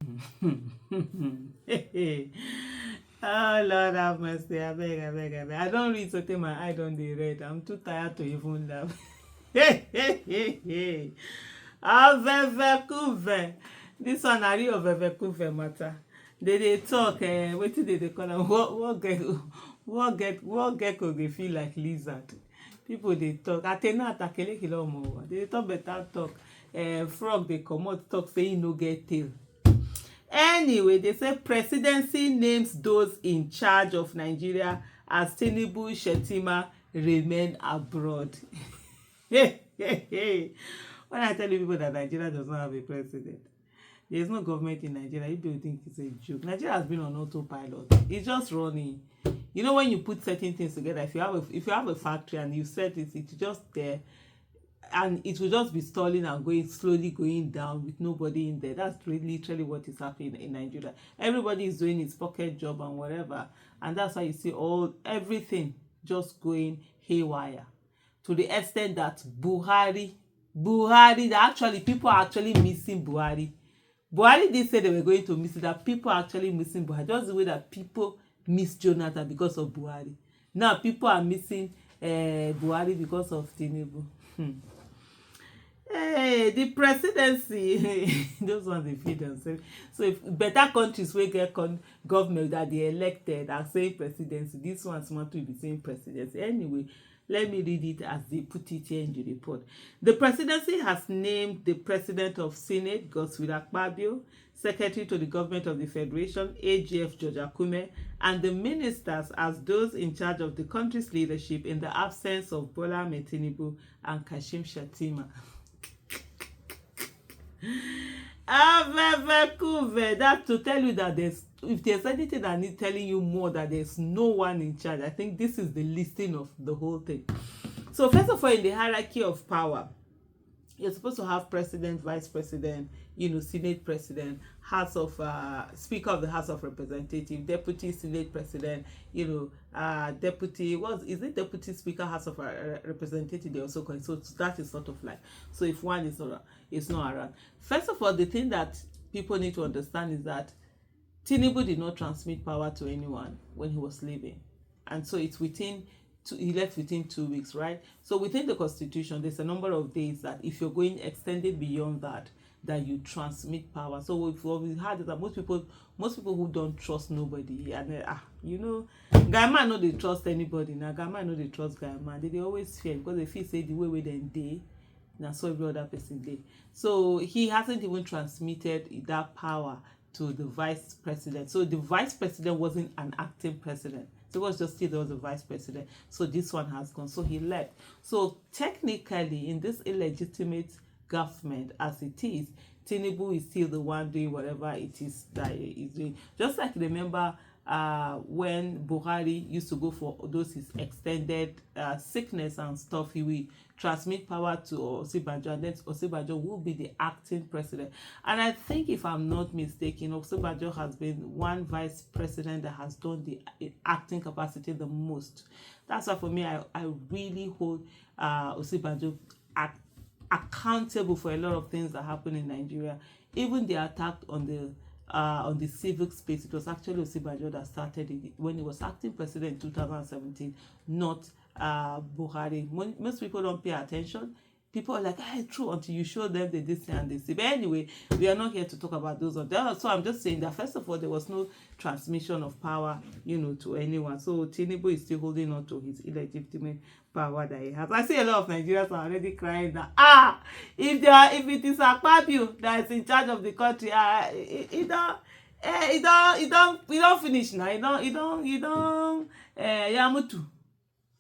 Oh Lord have mercy, I beg, I beg, I beg. I don't read something my eye don't dey red. I'm too tired to even laugh. Avevekuve. This one na real Avevekuve matter. They talk, wetin dey call am? What gecko dey feel like lizard? People dey talk. Atena atakele kilo omo. They dey talk better talk. Frog dey comot talk say e no get tail. Anyway, they say presidency names those in charge of Nigeria as Tinubu, Shettima remain abroad. When I tell you people that Nigeria does not have a president, there is no government in Nigeria. You people think it's a joke. Nigeria has been on autopilot. It's just running. You know, when you put certain things together, if you have a factory and you set it, it's just there, and it will just be stalling and going slowly going down with nobody in there. That's really literally what is happening in Nigeria. Everybody is doing his pocket job and whatever, and that's why you see everything just going haywire, to the extent that Buhari, that actually people are actually missing Buhari. Buhari did say they were going to miss it, that people are actually missing Buhari, just the way that people miss Jonathan because of Buhari. Now people are missing Buhari because of Tinubu. Hey, the presidency, those ones they feed themselves. So if better countries wey get government that they elected are saying presidency, this one's want to be saying presidency. Anyway, let me read it as they put it here in the report. The presidency has named the president of Senate, Godswill Akpabio, secretary to the government of the Federation, AGF George Akume, and the ministers as those in charge of the country's leadership in the absence of Bola Ahmed Tinubu and Kashim Shettima. That to tell you that if there's anything that needs telling you more that there's no one in charge, I think this is the listing of the whole thing. So first of all, in the hierarchy of power, you're supposed to have president, vice president, senate president, speaker of the House of Representatives, deputy senate president, deputy, deputy speaker House of Representatives, they also call it. So that is sort of like, so if one is not around. First of all, the thing that people need to understand is that Tinubu did not transmit power to anyone when he was leaving. And so it's he left within 2 weeks, right? So within the constitution, there's a number of days that if you're going extended beyond that you transmit power. So what we had is that most people who don't trust nobody, and Gaiman no dey trust anybody. Now Gaiman no dey trust Gaiman. They always fear because they feel say the way dem dey, na so every other person dey. So he hasn't even transmitted that power to the vice president. So the vice president wasn't an acting president. So it was just still there was a vice president. So this one has gone. So he left. So technically, in this illegitimate government as it is, Tinubu is still the one doing whatever it is that he is doing. Just like remember when Buhari used to go for those his extended sickness and stuff, he will transmit power to Osinbajo, and then Osinbajo will be the acting president. And I think, if I'm not mistaken, Osinbajo has been one vice president that has done the acting capacity the most. That's why for me, I really hold Osinbajo accountable for a lot of things that happen in Nigeria. Even the attack on the civic space, it was actually Osinbajo that started it when he was acting president in 2017, not Buhari. Most people don't pay attention. People are like, hey, true, until you show them the this and this. But anyway, we are not here to talk about those of them. So I'm just saying that first of all, there was no transmission of power, to anyone. So Tinubu is still holding on to his illegitimate power that he has. I see a lot of Nigerians are already crying that if it is Akpabio that is in charge of the country, he don't finish now. He don't Yamutu.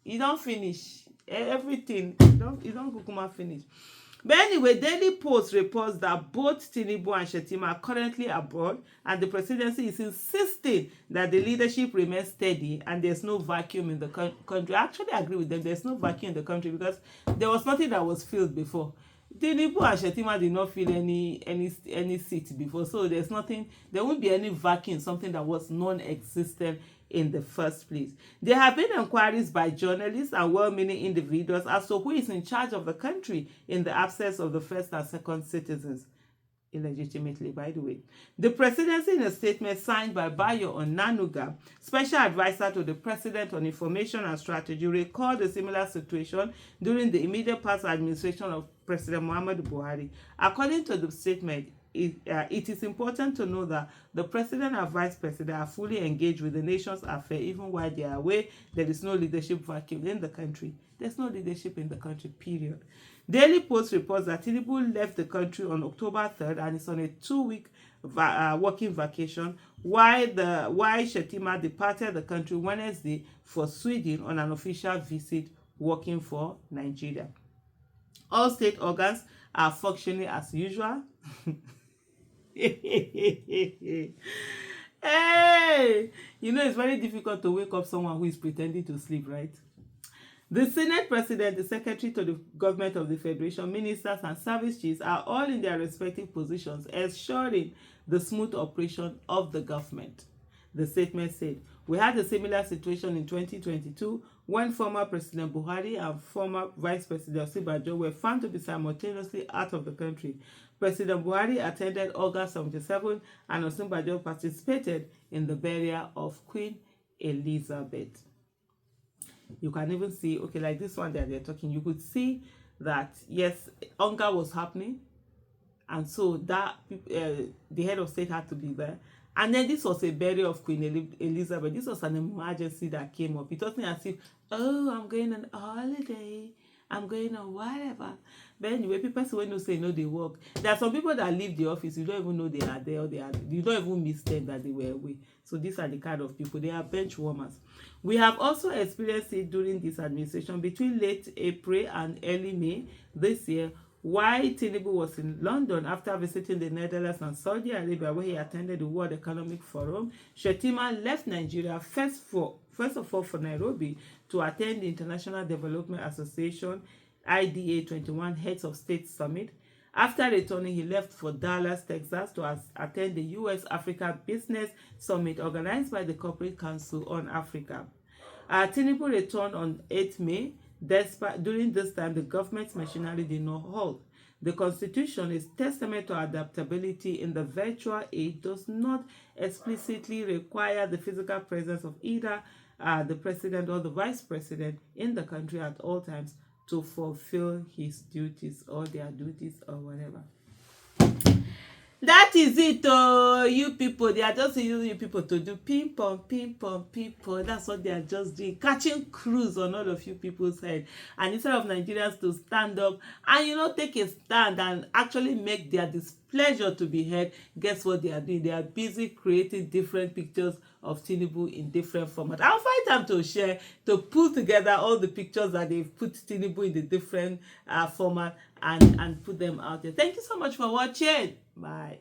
He don't finish everything. He don't kukuma finish. But anyway, Daily Post reports that both Tinubu and Shettima are currently abroad, and the presidency is insisting that the leadership remains steady and there's no vacuum in the country. I actually agree with them. There's no vacuum in the country because there was nothing that was filled before. Tinubu and Shettima did not fill any seat before, so there's nothing. There won't be any vacuum, something that was non-existent in the first place. There have been inquiries by journalists and well-meaning individuals as to who is in charge of the country in the absence of the first and second citizens. illegitimately, by the way. The presidency, in a statement signed by Bayo Onanuga, special advisor to the president on information and strategy, recalled a similar situation during the immediate past administration of President Muhammadu Buhari. According to the statement, it is important to know that the president and vice president are fully engaged with the nation's affairs even while they are away. There is no leadership vacuum in the country. There's no leadership in the country, period. Daily Post reports that Tinubu left the country on October 3rd and is on a 2-week working vacation, while Shettima departed the country Wednesday for Sweden on an official visit working for Nigeria. All state organs are functioning as usual. Hey, it's very difficult to wake up someone who is pretending to sleep, right? The Senate President, the Secretary to the Government of the Federation, ministers and service chiefs are all in their respective positions, ensuring the smooth operation of the government. The statement said, "We had a similar situation in 2022 when former President Buhari and former Vice President Osinbajo were found to be simultaneously out of the country. President Buhari attended August 77 and Osinbajo participated in the burial of Queen Elizabeth." You can even see, okay, like this one that they're talking, you could see that, yes, hunger was happening. And so that the head of state had to be there. And then this was a burial of Queen Elizabeth. This was an emergency that came up. It wasn't as if, oh, I'm going on holiday, I'm going on whatever. But anyway, people say when you say no, they work. There are some people that leave the office, you don't even know they are there, or you don't even miss them that they were away. So these are the kind of people. They are bench warmers. We have also experienced it during this administration between late April and early May this year, while Tinubu was in London after visiting the Netherlands and Saudi Arabia, where he attended the World Economic Forum. Shettima left Nigeria first of all for Nairobi to attend the International Development Association IDA 21 Heads of State Summit. After returning, he left for Dallas, Texas to attend the U.S.-Africa Business Summit organized by the Corporate Council on Africa. Tinubu returned on 8 May. During this time, the government's machinery did not halt. The Constitution is testament to adaptability in the virtual age, does not explicitly require the physical presence of either the president or the vice president in the country at all times to fulfill his duties or their duties or whatever. That is it, you people. They are just using you people to do ping pong, ping pong, ping pong. That's what they are just doing, catching cruise on all of you people's head. And instead of Nigerians to stand up and take a stand and actually make their displeasure to be heard, guess what they are doing? They are busy creating different pictures of Tinubu in different formats. I'll find time to share, to pull together all the pictures that they've put Tinubu in the different format and put them out there. Thank you so much for watching. Bye.